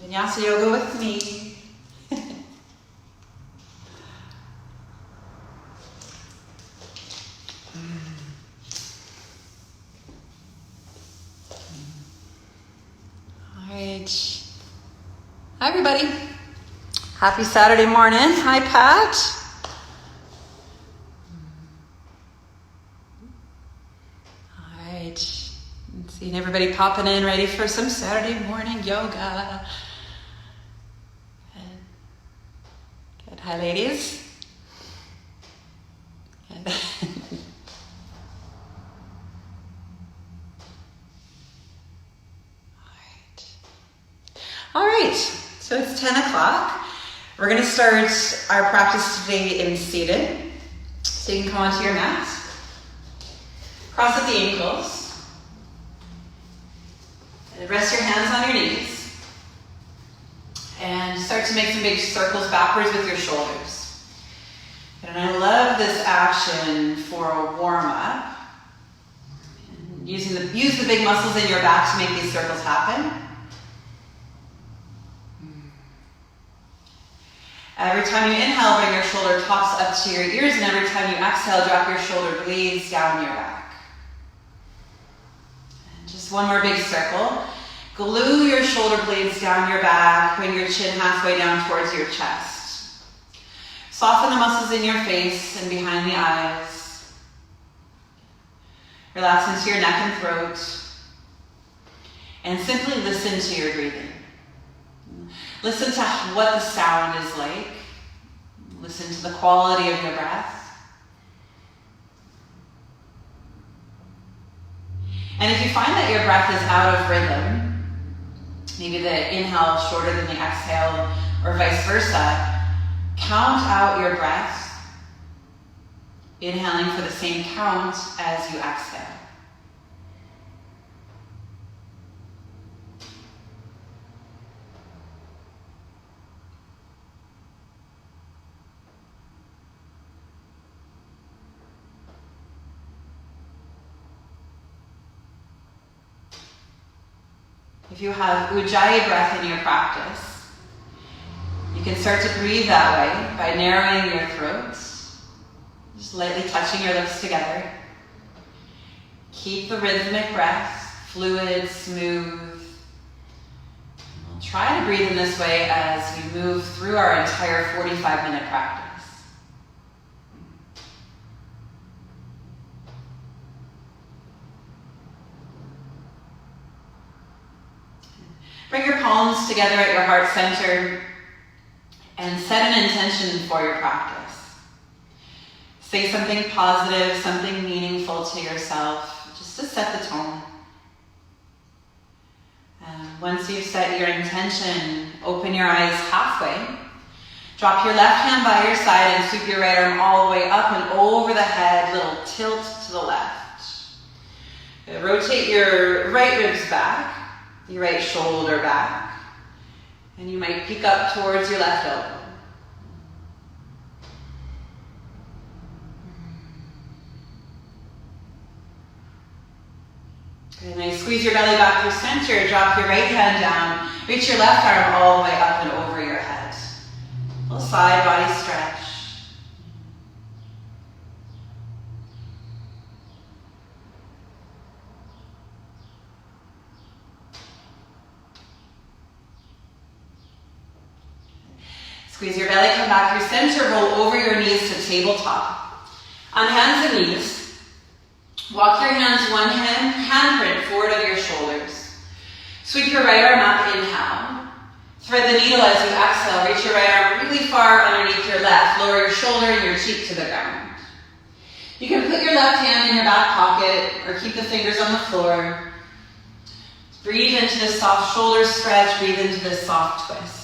Vinyasa yoga with me. All right. Hi, everybody. Happy Saturday morning. Hi, Pat. All right. Seeing everybody popping in, ready for some Saturday morning yoga. Good. Hi, ladies. Good. All right, so it's 10 o'clock. We're going to start our practice today in seated. So you can come onto your mat, cross at the ankles, and rest your hands on your knees, and start to make some big circles backwards with your shoulders. And I love this action for a warm-up. Use the big muscles in your back to make these circles happen. Every time you inhale, bring your shoulder tops up to your ears, and every time you exhale, drop your shoulder blades down your back. And just one more big circle. Glue your shoulder blades down your back, bring your chin halfway down towards your chest. Soften the muscles in your face and behind the eyes. Relax into your neck and throat. And simply listen to your breathing. Listen to what the sound is like. Listen to the quality of your breath. And if you find that your breath is out of rhythm, maybe the inhale is shorter than the exhale or vice versa, count out your breath, inhaling for the same count as you exhale. If you have Ujjayi breath in your practice, you can start to breathe that way by narrowing your throat, just lightly touching your lips together. Keep the rhythmic breath fluid, smooth. We'll try to breathe in this way as we move through our entire 45-minute practice. Bring your palms together at your heart center and set an intention for your practice. Say something positive, something meaningful to yourself, just to set the tone. And once you've set your intention, open your eyes halfway. Drop your left hand by your side and sweep your right arm all the way up and over the head, little tilt to the left. Rotate your right ribs back. Your right shoulder back, and you might peek up towards your left elbow. Good, nice. Squeeze your belly back through center, drop your right hand down, reach your left arm all the way up and over your head. A little side body stretch. Squeeze your belly, come back through center, roll over your knees to tabletop. On hands and knees, walk your hands one handprint forward of your shoulders. Sweep your right arm up, inhale. Thread the needle as you exhale, reach your right arm really far underneath your left, lower your shoulder and your cheek to the ground. You can put your left hand in your back pocket or keep the fingers on the floor. Breathe into this soft shoulder stretch, breathe into this soft twist.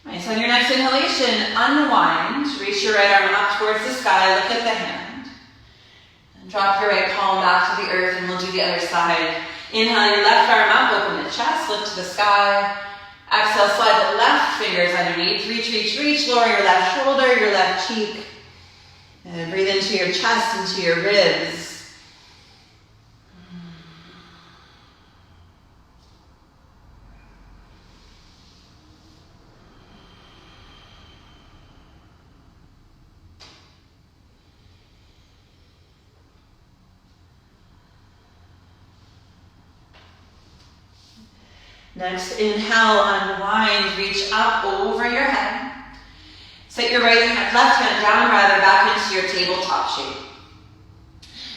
Nice. On your next inhalation, unwind. Reach your right arm up towards the sky. Look at the hand. And Drop your right palm back to the earth and we'll do the other side. Inhale your left arm up, open the chest, lift to the sky. Exhale, slide the left fingers underneath. Reach, reach, reach. Lower your left shoulder, your left cheek. And breathe into your chest, into your ribs. Next, inhale, unwind, reach up over your head. Set your left hand down, rather, back into your tabletop shape.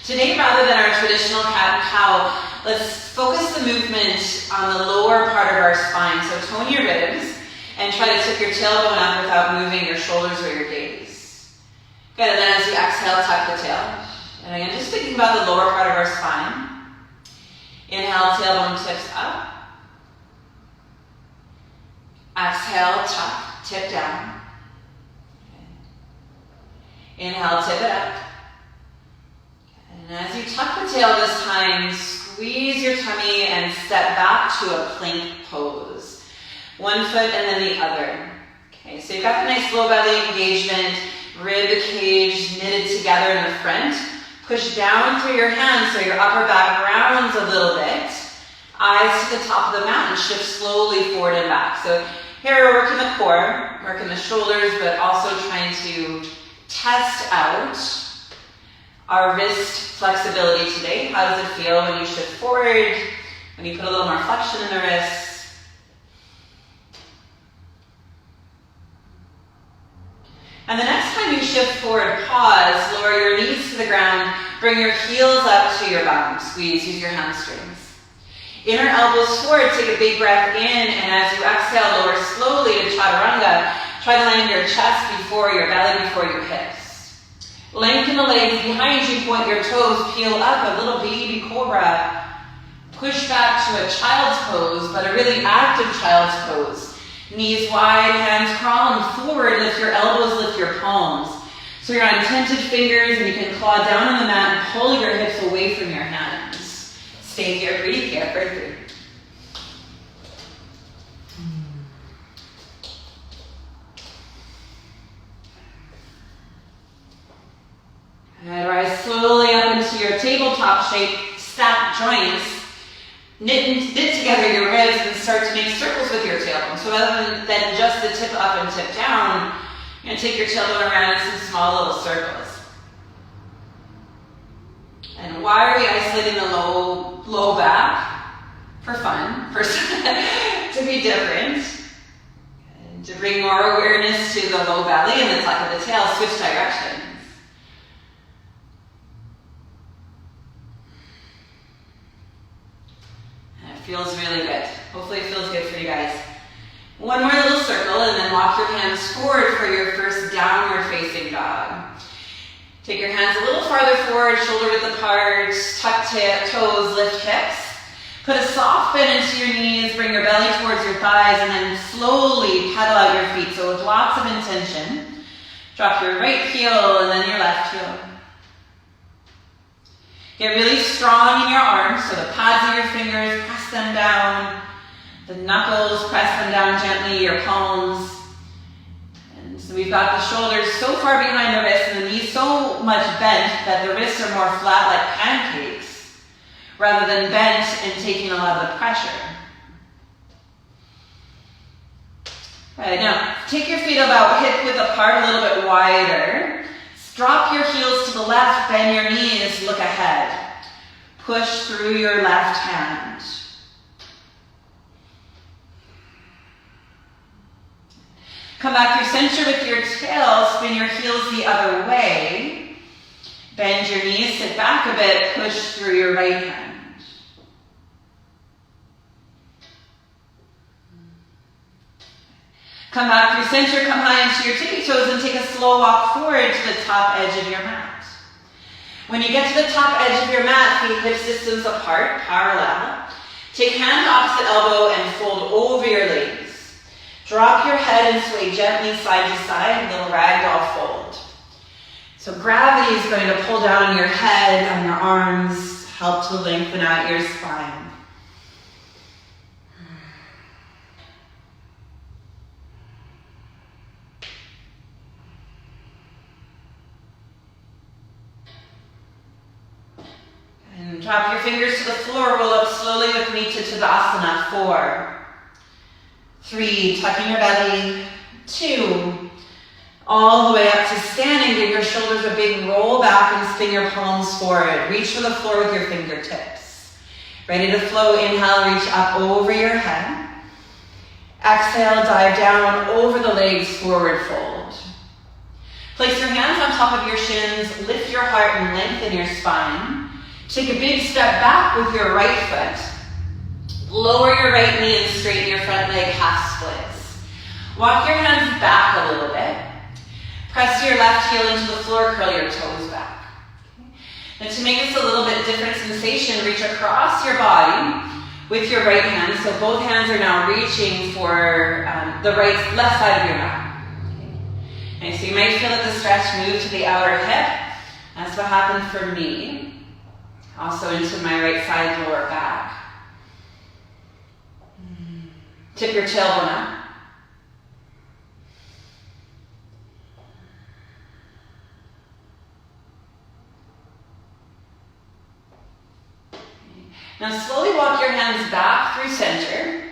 Today, rather than our traditional cat and cow, let's focus the movement on the lower part of our spine. So tone your ribs and try to tip your tailbone up without moving your shoulders or your gaze. Good, and then as you exhale, tuck the tail. And again, just thinking about the lower part of our spine. Inhale, tailbone tips up. Exhale, tuck, tip down. Inhale, tip it up. And as you tuck the tail this time, squeeze your tummy and step back to a plank pose. One foot and then the other. Okay, so you've got the nice low belly engagement, rib cage knitted together in the front. Push down through your hands so your upper back rounds a little bit. Eyes to the top of the mat and shift slowly forward and back. So here we're working the core, working the shoulders, but also trying to test out our wrist flexibility today. How does it feel when you shift forward, when you put a little more flexion in the wrists? And the next time you shift forward, pause, lower your knees to the ground, bring your heels up to your bum. Squeeze, use your hamstrings. Inner elbows forward, take a big breath in, and as you exhale, lower slowly to chaturanga. Try to land your chest before your belly, before your hips. Lengthen the legs behind you, point your toes, peel up, a little baby cobra. Push back to a child's pose, but a really active child's pose. Knees wide, hands crawling forward, lift your elbows, lift your palms. So you're on tented fingers and you can claw down on the mat and pull your hips away from your hands. Stay here, breathe here for 3. And rise slowly up into your tabletop shape, stack joints. Knit together your ribs and start to make circles with your tailbone. So rather than just the tip up and tip down, you're going to take your tailbone around in some small little circles. And why are we isolating the low back? For fun, to be different. And to bring more awareness to the low belly and the tuck of the tail, switch directions. Feels really good. Hopefully it feels good for you guys. One more little circle and then walk your hands forward for your first downward facing dog. Take your hands a little farther forward, shoulder width apart, tuck toes, lift hips. Put a soft bend into your knees, bring your belly towards your thighs, and then slowly pedal out your feet. So with lots of intention. Drop your right heel and then your left heel. Get really strong in your arms, so the pads of your fingers, press them down. The knuckles, press them down gently, your palms. And so we've got the shoulders so far behind the wrists and the knees so much bent that the wrists are more flat like pancakes, rather than bent and taking a lot of the pressure. Right, now take your feet about hip width apart, a little bit wider. Drop your heels to the left, bend your knees, look ahead. Push through your left hand. Come back through center with your tail, spin your heels the other way. Bend your knees, sit back a bit, push through your right hand. Come back through center, come high into your tippy toes and take a slow walk forward to the top edge of your mat. When you get to the top edge of your mat, feet hip distance apart, parallel. Take hand opposite elbow and fold over your legs. Drop your head and sway gently side to side, little ragdoll fold. So gravity is going to pull down on your head, on your arms, help to lengthen out your spine. And drop your fingers to the floor, roll up slowly with me to Tadasana. 4, 3, tucking your belly. 2, all the way up to standing. Give your shoulders a big roll back and spin your palms forward. Reach for the floor with your fingertips. Ready to flow, inhale, reach up over your head. Exhale, dive down over the legs, forward fold. Place your hands on top of your shins, lift your heart and lengthen your spine. Take a big step back with your right foot. Lower your right knee and straighten your front leg, half splits. Walk your hands back a little bit. Press your left heel into the floor, curl your toes back. Now to make this a little bit different sensation, reach across your body with your right hand. So both hands are now reaching for the left side of your mat. Okay. So you might feel that the stretch move to the outer hip. That's what happened for me. Also into my right side lower back. Tip your tailbone up. Now slowly walk your hands back through center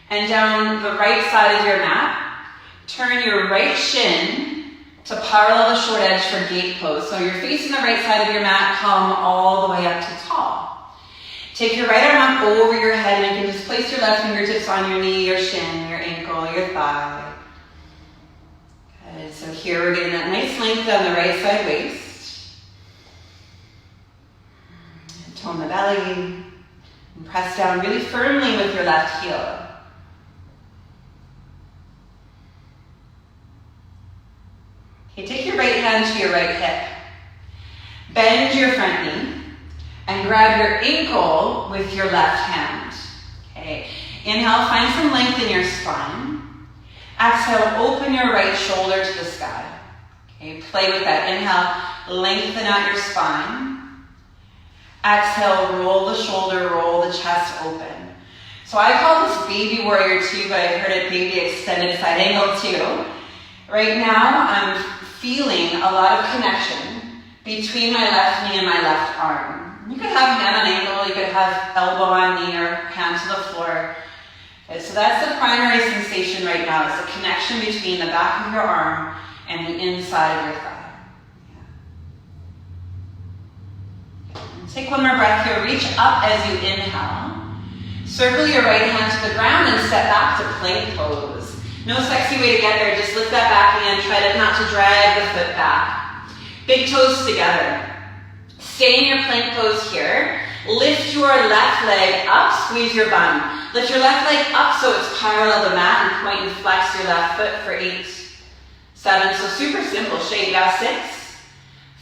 and down the right side of your mat. Turn your right shin to parallel the short edge for gate pose. So you're facing the right side of your mat, come all the way up to tall. Take your right arm up over your head and you can just place your left fingertips on your knee, your shin, your ankle, your thigh. Good, so here we're getting that nice length down the right side waist. Tone the belly. And press down really firmly with your left heel. Okay, take your right hand to your right hip. Bend your front knee and grab your ankle with your left hand. Okay, inhale, find some length in your spine. Exhale, open your right shoulder to the sky. Okay, play with that. Inhale, lengthen out your spine. Exhale, roll the shoulder, roll the chest open. So I call this baby warrior 2, but I've heard it baby extended side angle 2. Right now, I'm feeling a lot of connection between my left knee and my left arm. You could have hand on ankle, you could have elbow on knee or hand to the floor. Okay, so that's the primary sensation right now, is the connection between the back of your arm and the inside of your thigh. Take one more breath here. Reach up as you inhale. Circle your right hand to the ground and step back to plank pose. No sexy way to get there. Just lift that back hand. Try not to drag the foot back. Big toes together. Stay in your plank pose here. Lift your left leg up. Squeeze your bum. Lift your left leg up so it's parallel to the mat and point and flex your left foot for 8, 7. So super simple shape. Now 6.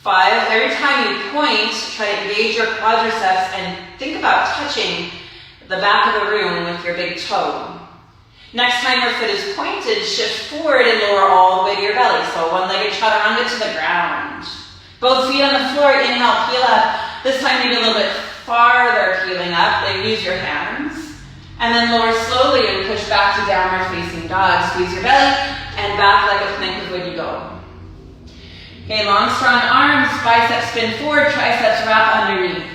5, every time you point, try to engage your quadriceps and think about touching the back of the room with your big toe. Next time your foot is pointed, shift forward and lower all the way to your belly. So one-legged chaturanga to the ground. Both feet on the floor, inhale, peel up. This time maybe a little bit farther peeling up, then use your hands. And then lower slowly and push back to downward facing dog. Squeeze your belly and back like a plank of wood you go. Okay, long, strong arms, biceps spin forward, triceps wrap underneath.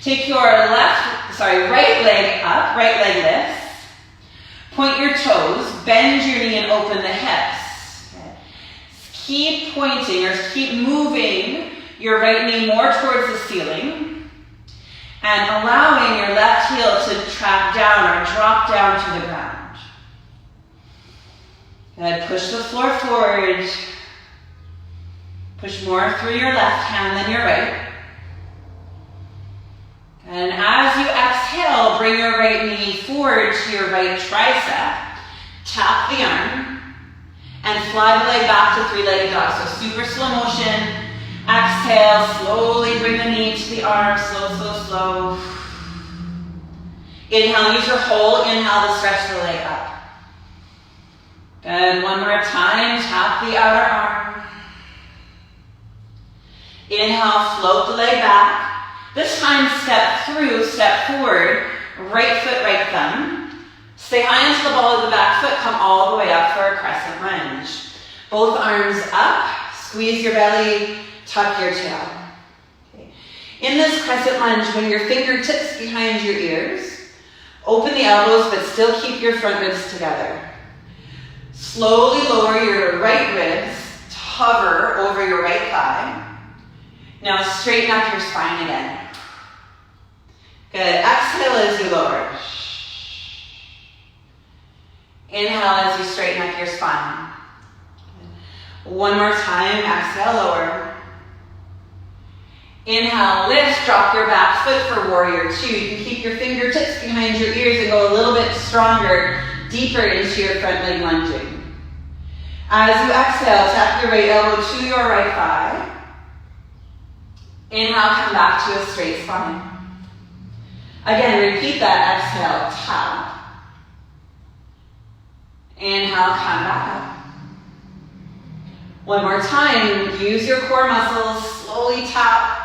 Take your right leg up, right leg lifts. Point your toes, bend your knee and open the hips. Okay. Keep pointing or keep moving your right knee more towards the ceiling and allowing your left heel to trap down or drop down to the ground. Good, push the floor forward. Push more through your left hand than your right. And as you exhale, bring your right knee forward to your right tricep. Tap the arm. And fly the leg back to 3-legged dog. So super slow motion. Exhale, slowly bring the knee to the arm. Slow, slow, slow. Inhale, use your whole inhale to stretch the leg up. Good, one more time. Tap the outer arm. Inhale, float the leg back. This time, step through, step forward, right foot, right thumb. Stay high into the ball of the back foot, come all the way up for a crescent lunge. Both arms up, squeeze your belly, tuck your tail. Okay. In this crescent lunge, when your fingertips behind your ears, open the elbows, but still keep your front ribs together. Slowly lower your right ribs to hover over your right thigh. Now straighten up your spine again. Good. Exhale as you lower. Inhale as you straighten up your spine. One more time. Exhale, lower. Inhale, lift, drop your back foot for warrior two. You can keep your fingertips behind your ears and go a little bit stronger, deeper into your front leg lunging. As you exhale, tap your right elbow to your right thigh. Inhale, come back to a straight spine. Again, repeat that. Exhale, tap. Inhale, come back up. One more time, use your core muscles, slowly tap.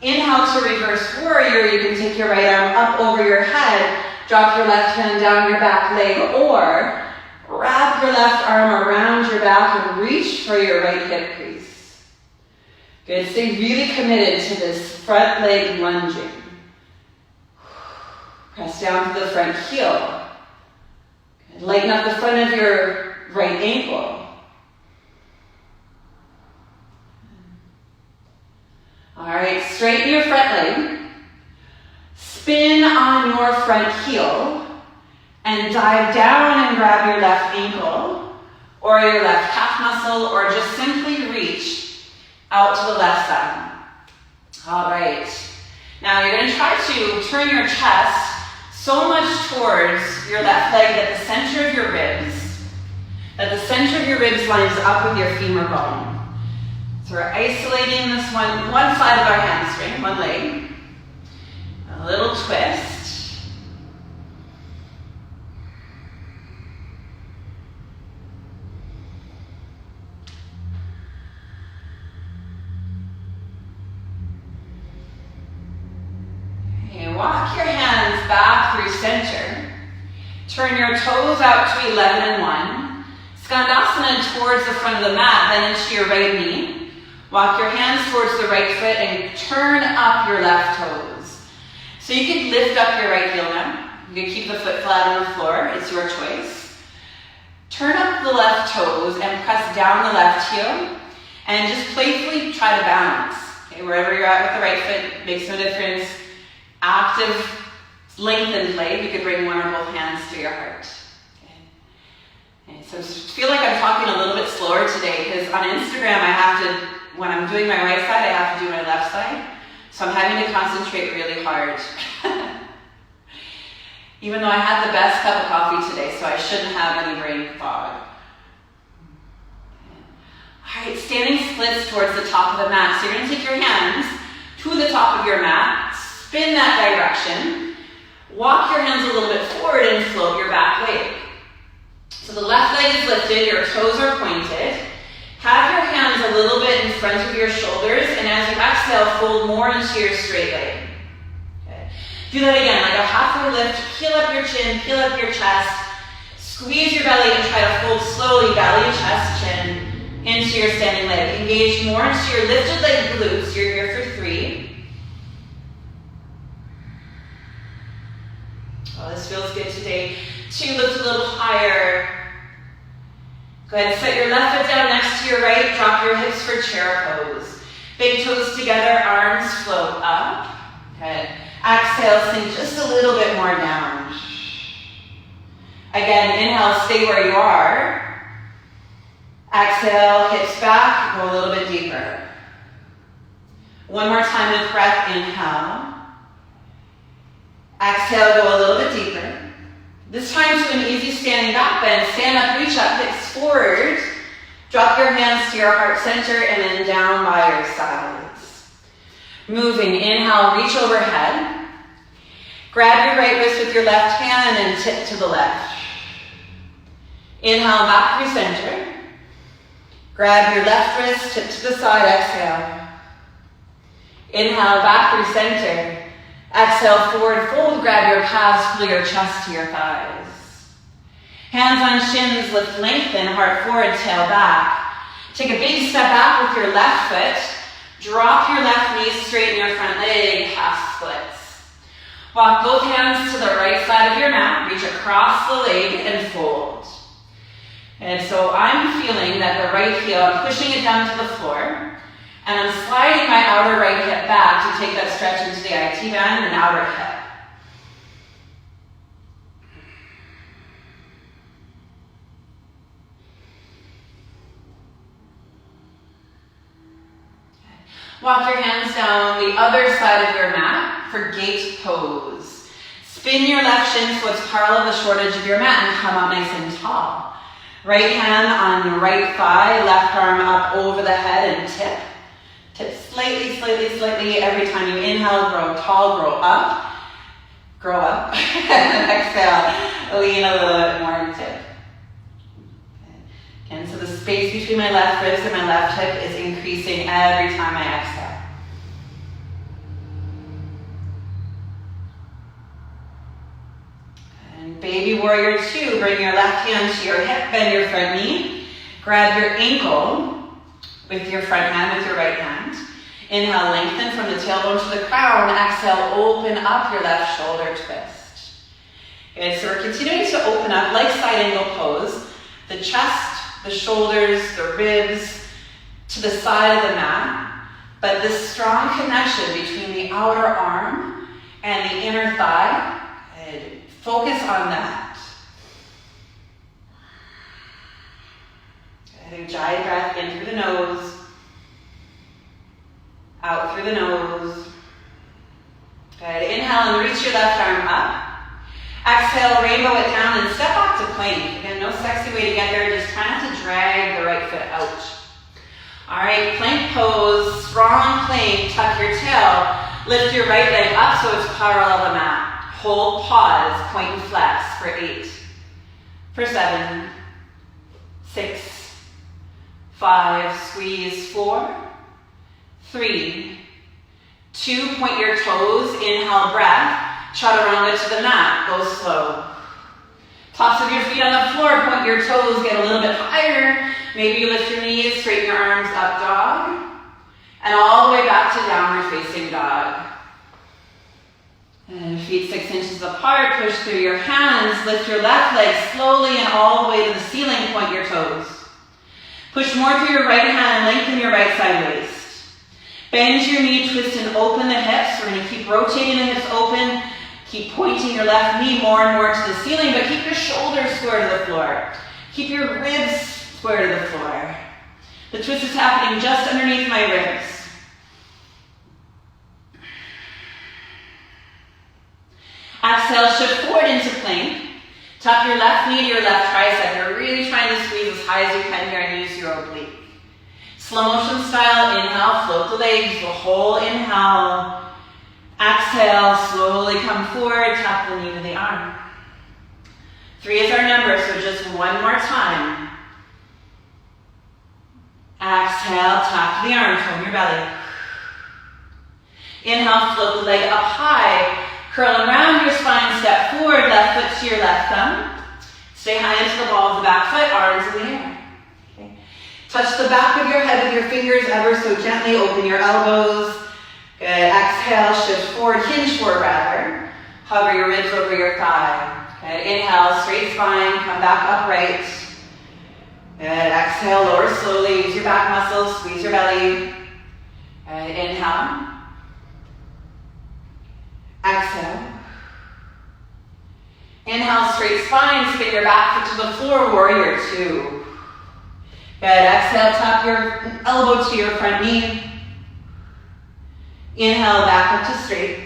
Inhale to reverse warrior. You can take your right arm up over your head, drop your left hand down your back leg, or wrap your left arm around your back and reach for your right hip crease. Good, stay really committed to this front leg lunging. Press down to the front heel. Good. Lighten up the front of your right ankle. All right, straighten your front leg. Spin on your front heel and dive down and grab your left ankle or your left calf muscle, or just simply reach out to the left side. All right. Now you're going to try to turn your chest so much towards your left leg that the center of your ribs lines up with your femur bone. So we're isolating this one side of our hamstring, one leg. A little twist. Okay, walk your hands back through center. Turn your toes out to 11 and 1. Skandasana towards the front of the mat, then into your right knee. Walk your hands towards the right foot and turn up your left toes. So you can lift up your right heel now. You can keep the foot flat on the floor. It's your choice. Turn up the left toes and press down the left heel. And just playfully try to balance. Okay, wherever you're at with the right foot, makes no difference. Active lengthen play. You could bring one or both hands to your heart. Okay, so I feel like I'm talking a little bit slower today because on Instagram I have to, when I'm doing my right side, I have to do my left side. So I'm having to concentrate really hard. Even though I had the best cup of coffee today, so I shouldn't have any brain fog. All right, standing splits towards the top of the mat. So you're going to take your hands to the top of your mat, spin that direction, walk your hands a little bit forward and float your back leg. So the left leg is lifted, your toes are pointed. Have your hands a little bit in front of your shoulders, and as you exhale, fold more into your straight leg. Okay. Do that again, like a halfway lift. Peel up your chin, peel up your chest. Squeeze your belly and try to fold slowly, belly, chest, chin, into your standing leg. Engage more into your lifted leg glutes. You're here for 3. Oh, this feels good today. 2, lift a little higher. Go ahead and set your left foot down next to your right. Drop your hips for chair pose. Big toes together, arms float up. Good. Exhale, sink just a little bit more down. Again, inhale, stay where you are. Exhale, hips back, go a little bit deeper. One more time with breath, inhale. Exhale, go a little bit deeper. This time to an easy standing back bend. Stand up, reach up, hips forward. Drop your hands to your heart center and then down by your sides. Moving, inhale, reach overhead. Grab your right wrist with your left hand and tip to the left. Inhale, back through center. Grab your left wrist, tip to the side, exhale. Inhale, back through center. Exhale, forward fold, grab your calves, pull your chest to your thighs. Hands on shins, lift, lengthen, heart forward, tail back. Take a big step back with your left foot. Drop your left knee, straighten your front leg, half splits. Walk both hands to the right side of your mat, reach across the leg and fold. And so I'm feeling that the right heel, I'm pushing it down to the floor, and I'm sliding my outer right hip back to take that stretch into the IT band and outer hip. Walk your hands down the other side of your mat for gate pose. Spin your left shin so it's parallel to the short edge of your mat and come up nice and tall. Right hand on your right thigh, left arm up over the head and tip. Tip slightly, slightly, slightly every time you inhale, grow tall, grow up. Grow up. And exhale, lean a little bit more and tip. And so the space between my left ribs and my left hip is increasing every time I exhale. And baby warrior 2, bring your left hand to your hip, bend your front knee. Grab your ankle with your front hand, with your right hand. Inhale, lengthen from the tailbone to the crown. Exhale, open up your left shoulder twist. Good, so we're continuing to open up like side angle pose. The chest, the shoulders, the ribs to the side of the mat, but this strong connection between the outer arm and the inner thigh, focus on that. Good. Giant breath in through the nose, out through the nose. Good. Inhale and reach your left arm up. Exhale, rainbow it down and step back to plank. Again, no sexy way to get there, just try not to drag the right foot out. All right, plank pose, strong plank, tuck your tail, lift your right leg up so it's parallel to the mat. Hold, pause, point and flex for 8, for 7, 6, 5, squeeze, 4, 3, 2, point your toes, inhale, breath. Chaturanga to the mat, go slow. Tops of your feet on the floor, point your toes, get a little bit higher. Maybe you lift your knees, straighten your arms up, dog. And all the way back to downward facing dog. And feet 6 inches apart, push through your hands, lift your left leg slowly and all the way to the ceiling, point your toes. Push more through your right hand, lengthen your right side waist. Bend your knee, twist and open the hips. We're gonna keep rotating the hips open. Keep pointing your left knee more and more to the ceiling, but keep your shoulders square to the floor. Keep your ribs square to the floor. The twist is happening just underneath my ribs. Exhale, shift forward into plank. Tuck your left knee to your left tricep. You're really trying to squeeze as high as you can here and use your oblique. Slow motion style, inhale, float the legs, the whole inhale. Exhale, slowly come forward, tap the knee to the arm. 3 is our number, so just one more time. Exhale, tap the arm, from your belly. Inhale, float the leg up high. Curl around your spine, step forward, left foot to your left thumb. Stay high into the ball of the back foot, arms in the air. Okay. Touch the back of your head with your fingers ever so gently, open your elbows. Good, exhale, shift forward, hinge forward rather. Hover your ribs over your thigh. Good, inhale, straight spine, come back upright. Good, exhale, lower slowly, use your back muscles, squeeze your belly. Good, inhale. Exhale. Inhale, straight spine, spin your back foot to the floor, warrior 2. Good, exhale, tap your elbow to your front knee. Inhale, back up to straight.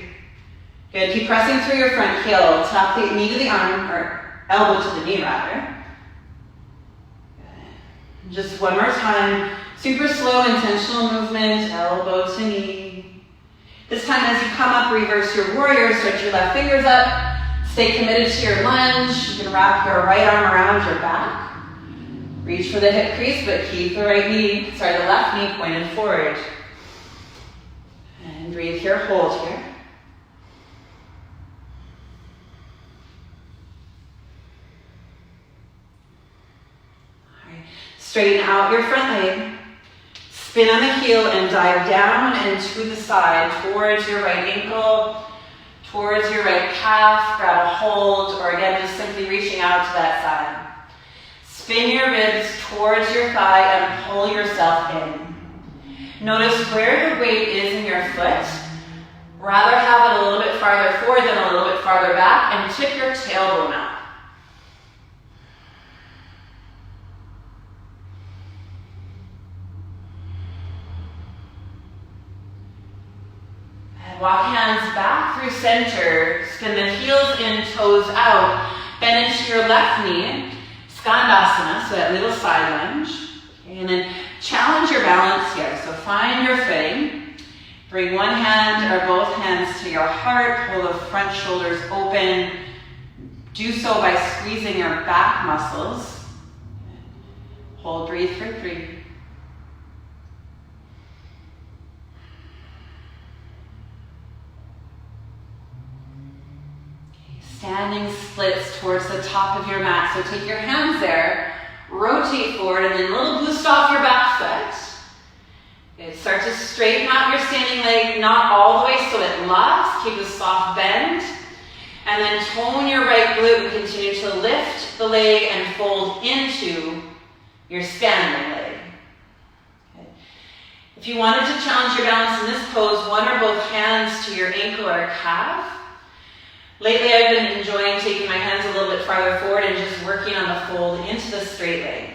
Good, keep pressing through your front heel. Tap the knee to the arm, or elbow to the knee rather. Good. Just one more time. Super slow, intentional movement, elbow to knee. This time as you come up, reverse your warrior, stretch your left fingers up. Stay committed to your lunge. You can wrap your right arm around your back. Reach for the hip crease, but keep the left knee pointed forward. And And breathe here, hold here. All right. Straighten out your front leg. Spin on the heel and dive down and to the side towards your right ankle, towards your right calf. Grab a hold, or again, just simply reaching out to that side. Spin your ribs towards your thigh and pull yourself in. Notice where your weight is in your foot. Rather have it a little bit farther forward than a little bit farther back, and tip your tailbone up. Walk hands back through center, spin the heels in, toes out, bend into your left knee, Skandasana, so that little side lunge. Okay, and then challenge your balance here. So find your footing. Bring one hand or both hands to your heart, pull the front shoulders open. Do so by squeezing your back muscles. Hold, breathe for 3. Standing splits towards the top of your mat. So take your hands there, rotate forward, and then a little boost off your back foot. Okay, start to straighten out your standing leg, not all the way so it locks. Keep a soft bend. And then tone your right glute and continue to lift the leg and fold into your standing leg. Okay. If you wanted to challenge your balance in this pose, one or both hands to your ankle or calf. Lately, I've been enjoying taking my hands a little bit farther forward and just working on the fold into the straight leg.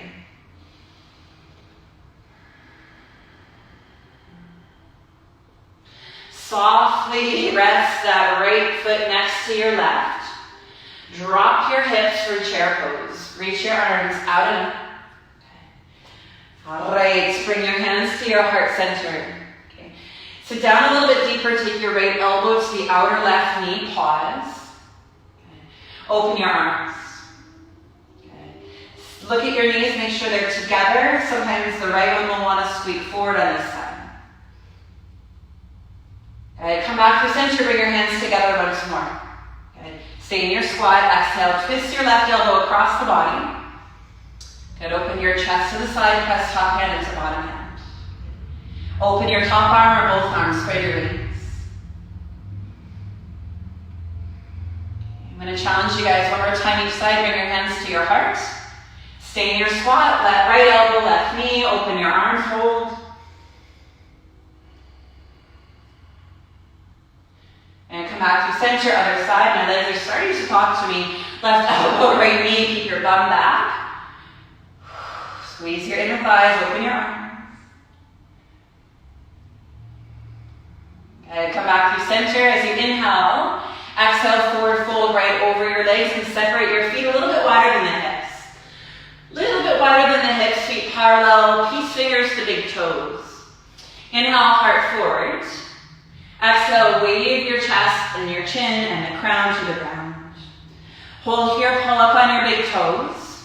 Softly rest that right foot next to your left. Drop your hips for chair pose. Reach your arms out and up. All right, bring your hands to your heart center. Okay. Sit down a little bit deeper. Take your right elbow to the outer left knee. Pause. Open your arms. Okay. Look at your knees, make sure they're together. Sometimes the right one will want to sweep forward on this side. Okay. Come back to center, bring your hands together once more. Okay. Stay in your squat, exhale, twist your left elbow across the body. Good. Open your chest to the side, press top hand into bottom hand. Open your top arm or both arms, spread your wings. I'm going to challenge you guys one more time each side. Bring your hands to your heart. Stay in your squat. Let right elbow, left knee. Open your arms, hold. And come back to center, other side. My legs are starting to talk to me. Left elbow, right knee. Keep your bum back. Squeeze your inner thighs. Open your arms. Okay, come back to center as you inhale. Exhale, forward fold right over your legs and separate your feet a little bit wider than the hips. A little bit wider than the hips, feet parallel, peace fingers to big toes. Inhale, heart forward. Exhale, wave your chest and your chin and the crown to the ground. Hold here, pull up on your big toes.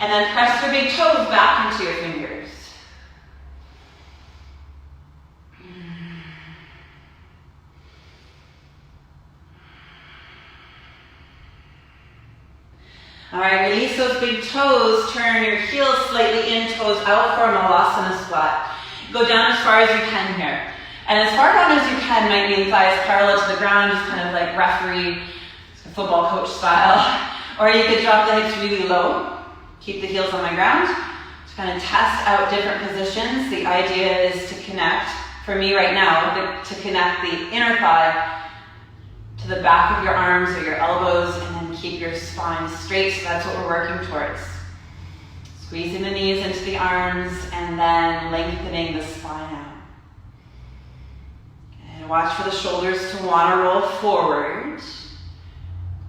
And then press your big toes back into your fingers. All right, release those big toes. Turn your heels slightly in, toes out for a Malasana squat. Go down as far as you can here. And as far down as you can might mean thighs parallel to the ground, just kind of like referee, football coach style. Or you could drop the hips really low. Keep the heels on the ground. Just kind of test out different positions. The idea is to connect, for me right now, to connect the inner thigh to the back of your arms or your elbows, and then keep your spine straight. So that's what we're working towards. Squeezing the knees into the arms and then lengthening the spine out. And watch for the shoulders to want to roll forward.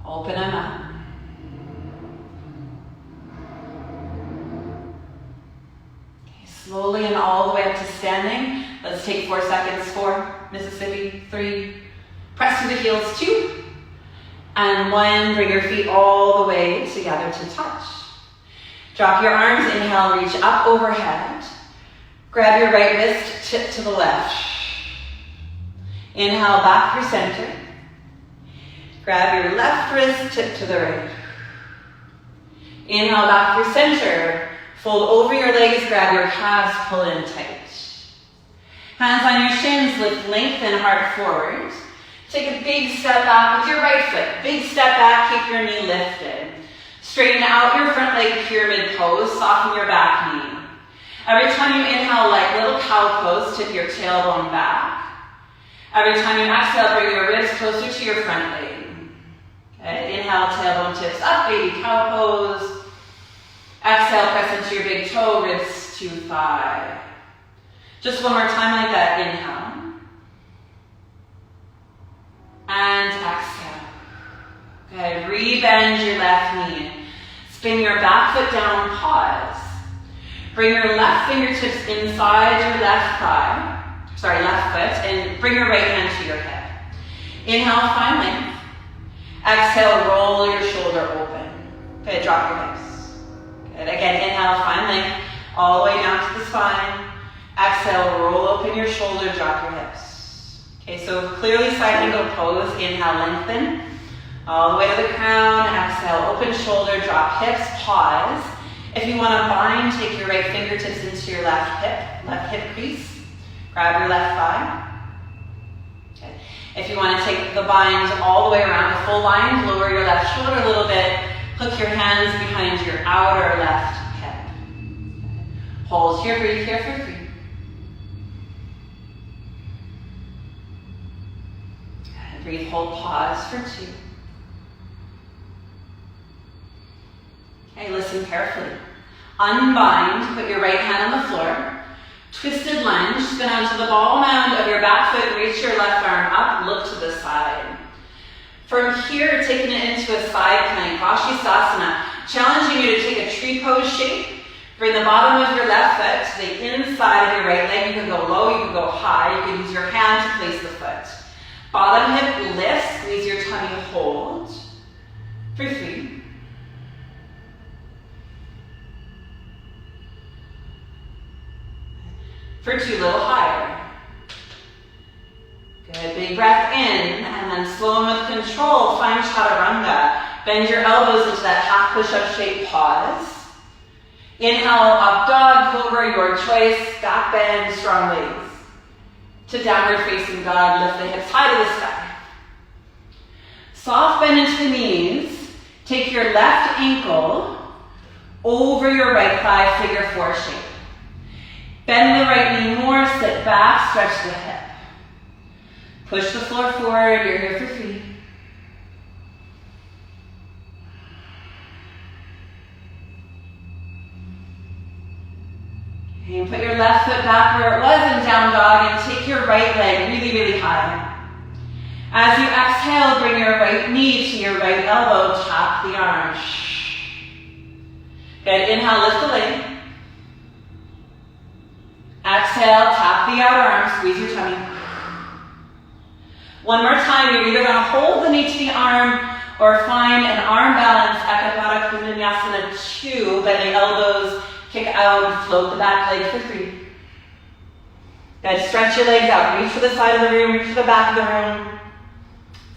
Open them up. Okay, slowly and all the way up to standing. Let's take 4 seconds. 4, Mississippi, 3. Press through the heels, 2. And 1, bring your feet all the way together to touch. Drop your arms, inhale, reach up overhead. Grab your right wrist, tip to the left. Inhale, back through center. Grab your left wrist, tip to the right. Inhale, back through center. Fold over your legs, grab your calves, pull in tight. Hands on your shins, lift, lengthen, heart forward. Take a big step back with your right foot. Big step back, keep your knee lifted. Straighten out your front leg, pyramid pose, soften your back knee. Every time you inhale, like little cow pose, tip your tailbone back. Every time you exhale, bring your ribs closer to your front leg. Okay. Inhale, tailbone tips up, baby cow pose. Exhale, press into your big toe, ribs to thigh. Just one more time like that. Inhale. And exhale. Good. Rebend your left knee. Spin your back foot down, pause. Bring your left fingertips inside your left foot, and bring your right hand to your hip. Inhale, find length. Exhale, roll your shoulder open. Good, drop your hips. Good, again, inhale, find length, all the way down to the spine. Exhale, roll open your shoulder, drop your hips. Okay, so clearly side angle pose. Inhale, lengthen, all the way to the crown. Exhale, open shoulder, drop hips, pause. If you want to bind, take your right fingertips into your left hip crease. Grab your left thigh. Okay. If you want to take the bind all the way around, the full bind, lower your left shoulder a little bit. Hook your hands behind your outer left hip. Okay. Hold here, breathe here for 3. Okay. Breathe, hold, pause for 2. Okay, listen carefully. Unbind, put your right hand on the floor. Twisted lunge, spin onto the ball mound of your back foot, reach your left arm up, look to the side. From here, taking it into a side plank, Vashisthasana, challenging you to take a tree pose shape. Bring the bottom of your left foot to the inside of your right leg. You can go low, you can go high, you can use your hand to place the foot. Bottom hip lifts, squeeze your tummy, hold. For 3. For 2, a little higher. Good, big breath in, and then slow and with control, find Chaturanga. Bend your elbows into that half push-up shape, pause. Inhale, up dog, cobra, your choice, back bend, strong legs. To downward facing dog, lift the hips high to the sky. Soft bend into the knees, take your left ankle over your right thigh, figure 4 shape. Bend the right knee more, sit back, stretch the hip. Push the floor forward, you're here for 3. Okay, and put your left foot back where it was in down dog and take your right leg really, really high. As you exhale, bring your right knee to your right elbow, tap the arm. Good, inhale, lift the leg. Exhale, tap the outer arm, squeeze your tummy. One more time, you're either going to hold the knee to the arm or find an arm balance, Ekapada Kundinyasana 2, bend the elbows, kick out, float the back leg for 3. Good, stretch your legs out, reach for the side of the room, reach for the back of the room.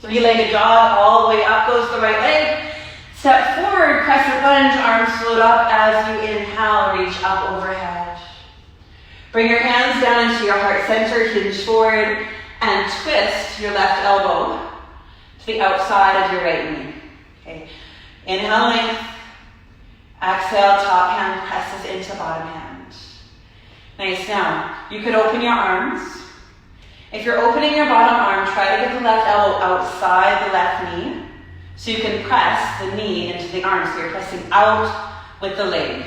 3-legged dog, all the way up goes the right leg. Step forward, crescent lunge, arms float up as you inhale, reach up overhead. Bring your hands down into your heart center, hinge forward, and twist your left elbow to the outside of your right knee. Okay. Inhale, length. Exhale, top hand presses into bottom hand. Nice. Now, you could open your arms. If you're opening your bottom arm, try to get the left elbow outside the left knee so you can press the knee into the arm. So you're pressing out with the leg.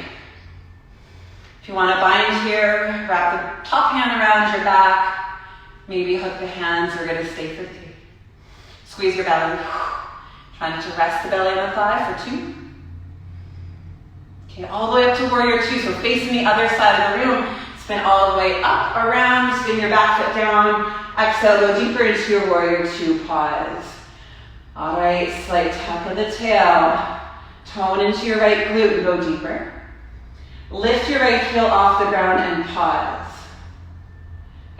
If you want to bind here, wrap the top hand around your back. Maybe hook the hands. We're going to stay for 3. Squeeze your belly. Trying to rest the belly on the thigh for 2. Okay, all the way up to warrior 2. So facing the other side of the room. Spin all the way up, around. Spin your back foot down. Exhale, go deeper into your warrior 2. Pause. All right, slight tuck of the tail. Tone into your right glute and go deeper. Lift your right heel off the ground and pause.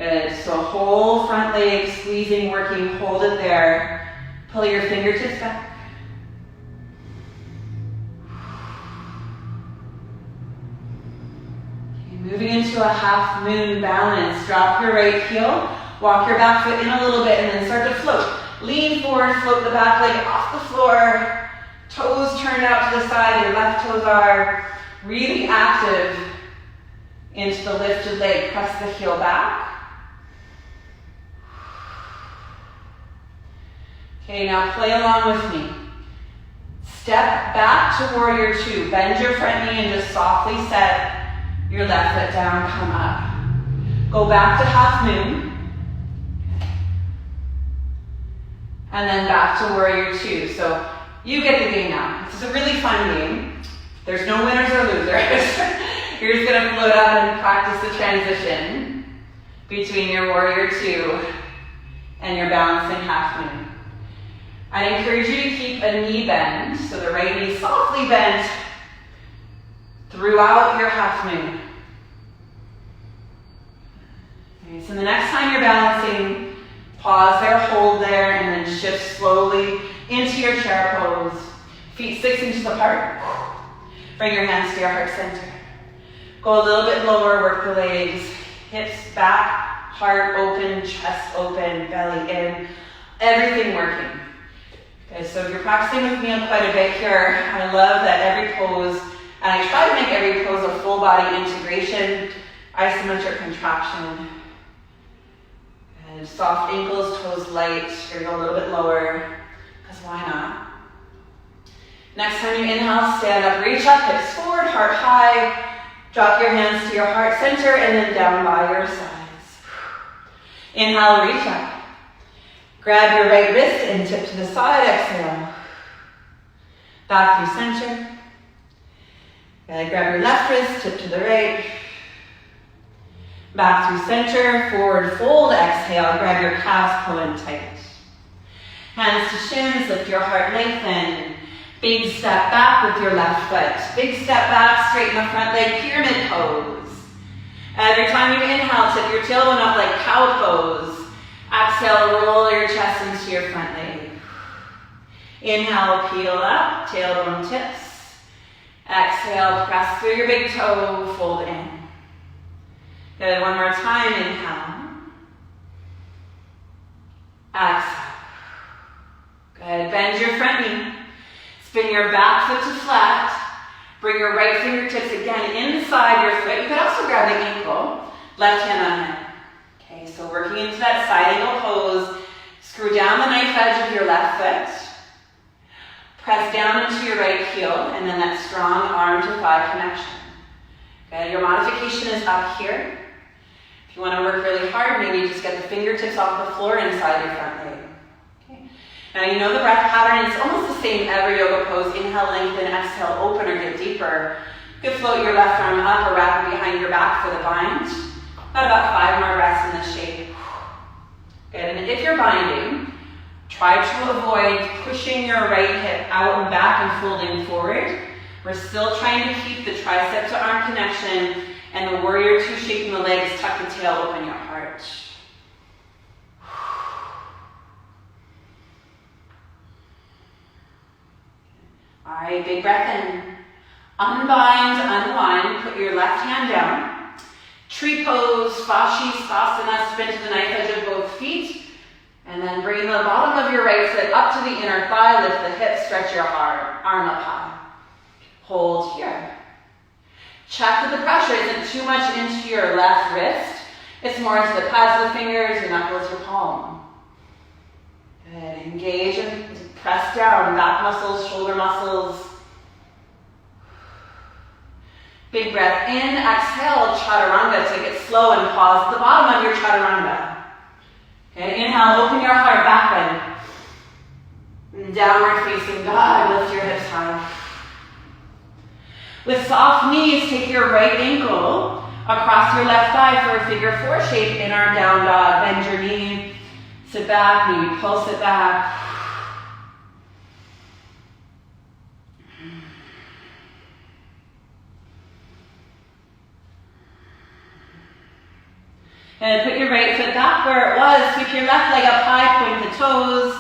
Good, so whole front leg, squeezing, working, hold it there. Pull your fingertips back. Okay, moving into a half moon balance. Drop your right heel, walk your back foot in a little bit, and then start to float. Lean forward, float the back leg off the floor. Toes turned out to the side, your left toes are really active into the lifted leg. Press the heel back. Okay, now play along with me. Step back to warrior two. Bend your front knee and just softly set your left foot down, come up. Go back to half moon. And then back to warrior two. So you get the game now. This is a really fun game. There's no winners or losers. You're just gonna float up and practice the transition between your warrior two and your balancing half moon. I encourage you to keep a knee bend, so the right knee softly bent throughout your half moon. Okay, so the next time you're balancing, pause there, hold there, and then shift slowly into your chair pose. Feet 6 inches apart. Bring your hands to your heart center. Go a little bit lower, work the legs, hips back, heart open, chest open, belly in, everything working. Okay, so if you're practicing with me quite a bit here, I love that every pose, and I try to make every pose a full body integration, isometric contraction. And soft ankles, toes light, here we go a little bit lower, because why not? Next time you inhale, stand up, reach up, hips forward, heart high, drop your hands to your heart center, and then down by your sides. Inhale, reach up. Grab your right wrist and tip to the side, exhale. Back through center. Grab your left wrist, tip to the right. Back through center, forward fold, exhale. Grab your calves, pull in tight. Hands to shins, lift your heart, lengthen. Big step back with your left foot. Big step back, straighten the front leg, pyramid pose. Every time you inhale, tip your tailbone up like cow pose. Exhale, roll your chest into your front leg. Inhale, peel up, tailbone tips. Exhale, press through your big toe, fold in. Good, one more time, inhale. Exhale. Good, bend your front knee. Spin your back foot to flat. Bring your right fingertips again inside your foot. You could also grab the ankle, left hand on head. Okay, so working into that side angle pose, screw down the knife edge of your left foot, press down into your right heel, and then that strong arm to thigh connection. Okay, your modification is up here. If you want to work really hard, maybe just get the fingertips off the floor inside your front leg. Okay. Now you know the breath pattern, it's almost the same every yoga pose. Inhale, lengthen, exhale, open or get deeper. You could float your left arm up or wrap it behind your back for the bind. Got about 5 more breaths in this shape. Good, and if you're binding, try to avoid pushing your right hip out and back and folding forward. We're still trying to keep the tricep to arm connection and the warrior two shaking the legs, tuck the tail, open your heart. All right, big breath in. Unbind, unwind, put your left hand down. Tree pose, Svashisthasana, spin to the knife edge of both feet. And then bring the bottom of your right foot up to the inner thigh, lift the hip, stretch your arm up high. Hold here. Check that the pressure isn't too much into your left wrist. It's more into the pads of the fingers, your knuckles, your palm. Good, engage and press down, back muscles, shoulder muscles. Big breath in, exhale, chaturanga. Take it slow and pause at the bottom of your chaturanga. Okay, inhale, open your heart, back bend. And downward facing dog, lift your hips high. With soft knees, take your right ankle across your left thigh for a figure 4 shape in our down dog. Bend your knee, sit back, maybe pulse it back. Good, put your right foot back where it was. Sweep your left leg up high, point the toes.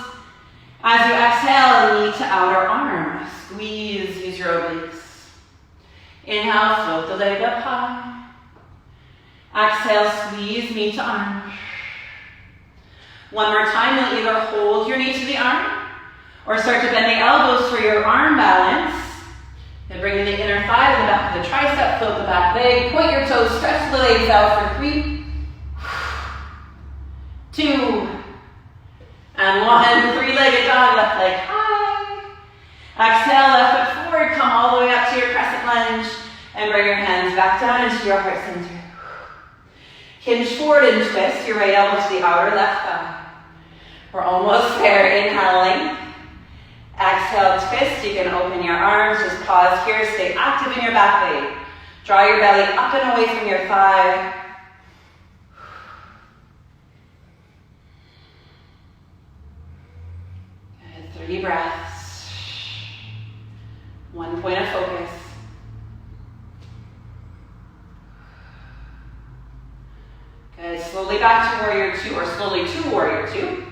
As you exhale, knee to outer arm. Squeeze, use your obliques. Inhale, float the leg up high. Exhale, squeeze, knee to arm. One more time, you'll either hold your knee to the arm or start to bend the elbows for your arm balance. And bring in the inner thigh to the back of the tricep, float the back leg, point your toes, stretch the legs out for 3, 2, and 1. Three-legged dog, left leg high. Exhale, left foot forward, come all the way up to your crescent lunge, and bring your hands back down into your heart center. Hinge forward and twist your right elbow to the outer left thigh. We're almost there. Inhaling. Exhale, twist. You can open your arms. Just pause here. Stay active in your back leg. Draw your belly up and away from your thigh. Good. 3 breaths. 1 point of focus. Good. Slowly back to warrior 2, or slowly to warrior 2.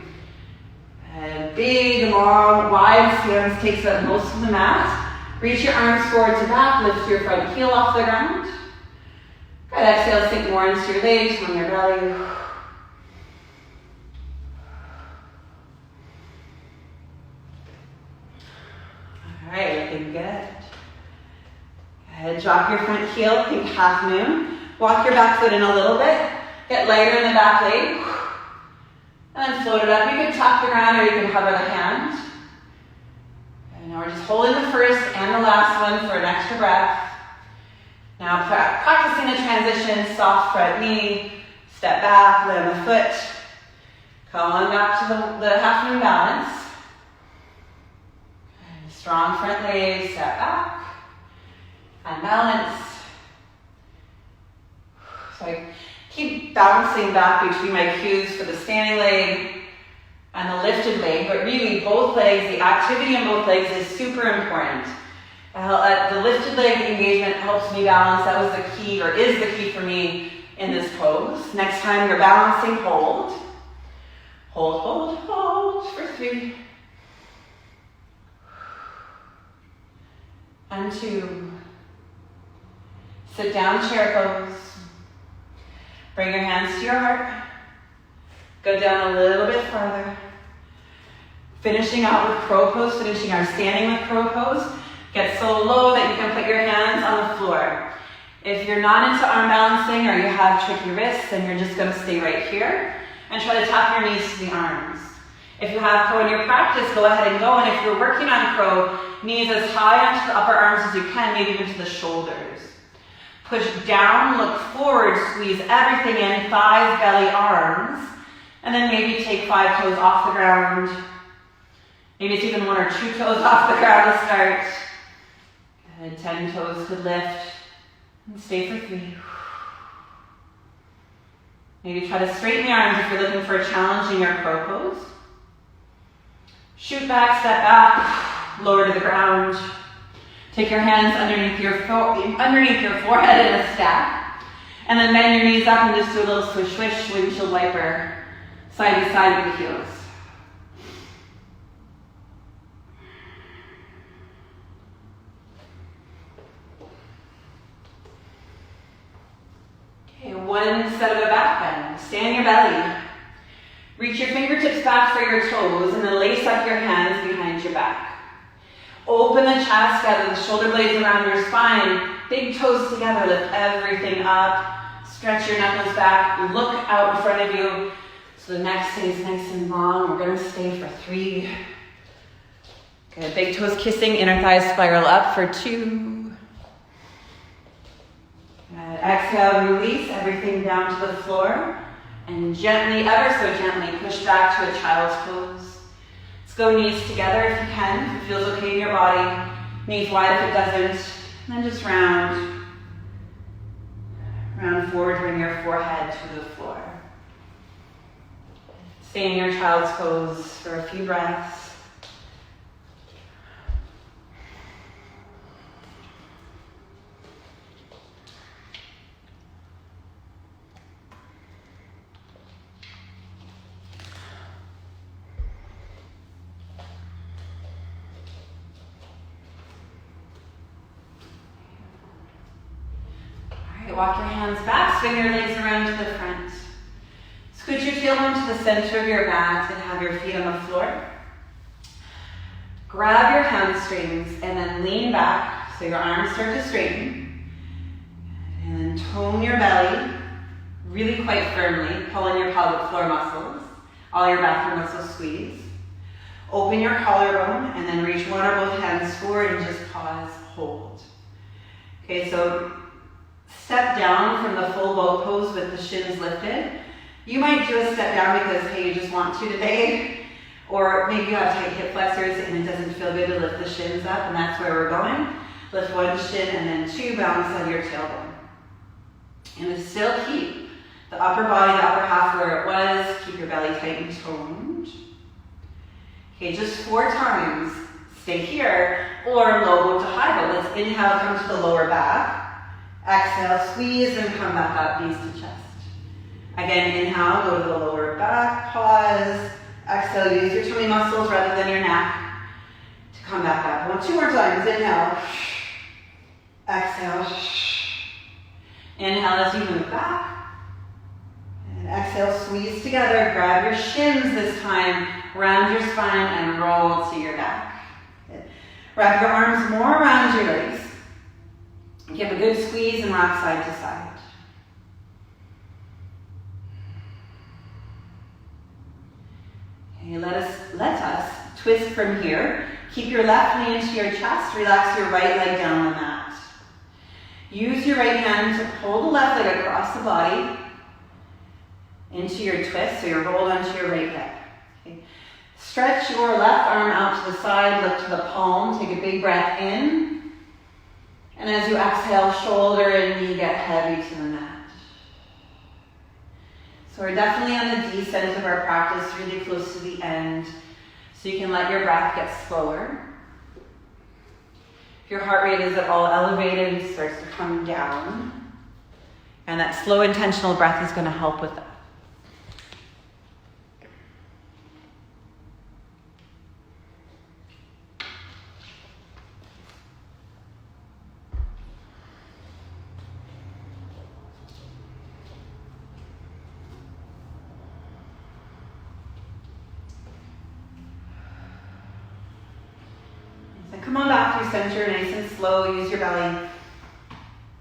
And big, long, wide stance takes up most of the mat. Reach your arms forward to back, lift your front heel off the ground. Good, exhale, sink more into your legs, on your belly. All right, looking good. Good, drop your front heel, think half moon. Walk your back foot in a little bit. Get lighter in the back leg. And then float it up. You can tap the ground or you can hover the hand. And now we're just holding the first and the last one for an extra breath. Now practicing the transition, soft front knee, step back, lay on the foot. Come on back to the half moon balance. And strong front leg, step back, and balance. So I keep bouncing back between my cues for the standing leg and the lifted leg, but really both legs, the activity in both legs is super important. The lifted leg engagement helps me balance. That was the key, or is the key for me in this pose. Next time you're balancing, hold. Hold, hold, hold for 3. And 2. Sit down, chair pose. Bring your hands to your heart. Go down a little bit farther. Finishing out with crow pose, finishing our standing with crow pose. Get so low that you can put your hands on the floor. If you're not into arm balancing or you have tricky wrists, then you're just going to stay right here and try to tap your knees to the arms. If you have crow in your practice, go ahead and go. And if you're working on crow, knees as high onto the upper arms as you can, maybe even to the shoulders. Push down, look forward, squeeze everything in, thighs, belly, arms. And then maybe take 5 toes off the ground. Maybe it's even 1 or 2 toes off the ground to start. Good, 10 toes could lift. And stay for 3. Maybe try to straighten the arms if you're looking for a challenge in your crow pose. Shoot back, step back, lower to the ground. Take your hands underneath your forehead in a stack. And then bend your knees up and just do a little swish swish, windshield wiper, side to side with the heels. Okay, 1 set of a back bend. Stand your belly. Reach your fingertips back for your toes and then lace up your hands behind your back. Open the chest, gather the shoulder blades around your spine. Big toes together, lift everything up. Stretch your knuckles back, look out in front of you. So the neck stays nice and long. We're gonna stay for 3. Good, big toes kissing, inner thighs spiral up for 2. Good. Exhale, release everything down to the floor. And gently, ever so gently, push back to a child's pose. Let's go knees together if you can, if it feels okay in your body. Knees wide if it doesn't. And then just round. Round forward, bring your forehead to the floor. Stay in your child's pose for a few breaths. walk your hands back, swing your legs around to the front. Scoot your tailbone to the center of your mat and have your feet on the floor. Grab your hamstrings and then lean back so your arms start to straighten. And then tone your belly really quite firmly. Pull in your pelvic floor muscles. All your bathroom muscles squeeze. Open your collarbone and then reach one or both hands forward and just pause, hold. Okay, so step down from the full boat pose with the shins lifted. You might do a step down because, hey, you just want to today. Or maybe you have tight hip flexors and it doesn't feel good to lift the shins up, and that's where we're going. Lift one shin and then two, bounce out your tailbone. And still keep the upper body, the upper half where it was. Keep your belly tight and toned. Okay, just 4 times. Stay here, or low boat to high boat. Let's inhale, come to the lower back. Exhale, squeeze and come back up, knees to chest. Again, inhale, go to the lower back, pause. Exhale, use your tummy muscles rather than your neck to come back up. 2 more times, inhale. Exhale. Inhale as you move back. And exhale, squeeze together. Grab your shins this time. Round your spine and roll to your back. Good. Wrap your arms more around your legs. Give a good squeeze and rock side to side. Okay, let us twist from here. Keep your left knee into your chest. Relax your right leg down the mat. Use your right hand to pull the left leg across the body into your twist, so you're rolled onto your right leg. Okay. Stretch your left arm out to the side, look to the palm, take a big breath in. And as you exhale, shoulder and knee get heavy to the mat. So we're definitely on the descent of our practice, really close to the end. So you can let your breath get slower. If your heart rate is at all elevated, it starts to come down. And that slow, intentional breath is going to help with that. Come on back through center, nice and slow. Use your belly.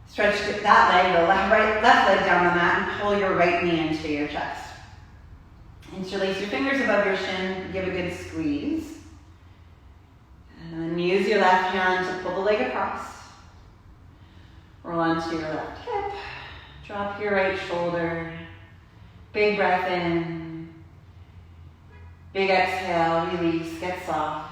Stretch that leg, the left leg down the mat, and pull your right knee into your chest. Interlace your fingers above your shin. Give a good squeeze. And then use your left hand to pull the leg across. Roll onto your left hip. Drop your right shoulder. Big breath in. Big exhale. Release. Get soft.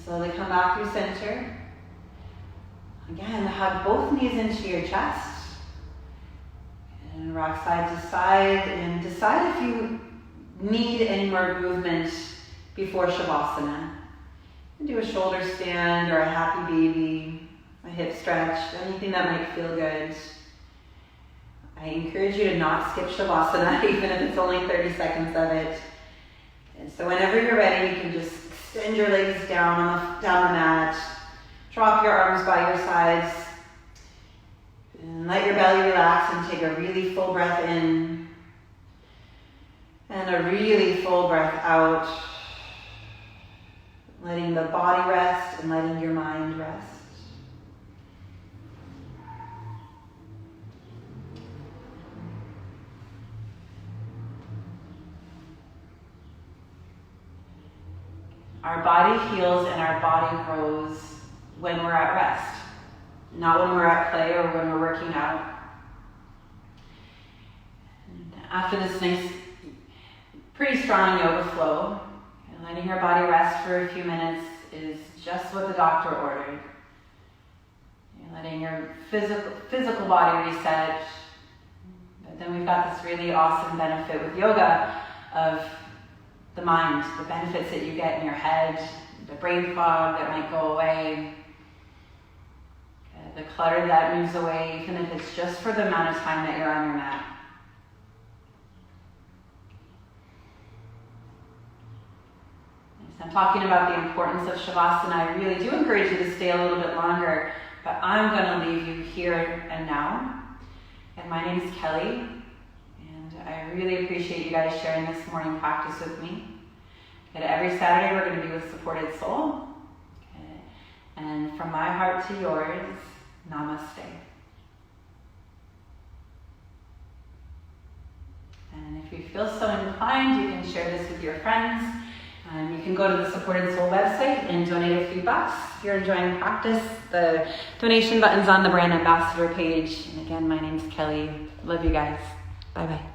Slowly come back through center. Again, hug both knees into your chest. And rock side to side. And decide if you need any more movement before Shavasana. You can do a shoulder stand or a happy baby, a hip stretch, anything that might feel good. I encourage you to not skip Shavasana, even if it's only 30 seconds of it. And so whenever you're ready, you can just extend your legs down the mat. Drop your arms by your sides. And let your belly relax and take a really full breath in. And a really full breath out. Letting the body rest and letting your mind rest. Our body heals and our body grows when we're at rest, not when we're at play or when we're working out. And after this nice, pretty strong yoga flow, letting your body rest for a few minutes, is just what the doctor ordered. You're letting your physical body reset. But then we've got this really awesome benefit with yoga of the mind, the benefits that you get in your head, the brain fog that might go away, the clutter that moves away, even if it's just for the amount of time that you're on your mat. I'm talking about the importance of Shavasana. I really do encourage you to stay a little bit longer, but I'm going to leave you here and now. And my name is Kelly, and I really appreciate you guys sharing this morning practice with me. Okay, every Saturday we're going to be with Supported Soul. Okay, and from my heart to yours, namaste. And if you feel so inclined, you can share this with your friends. You can go to the Supported Soul website and donate a few bucks. If you're enjoying practice, the donation button's on the brand ambassador page. And again, my name's Kelly. Love you guys. Bye-bye.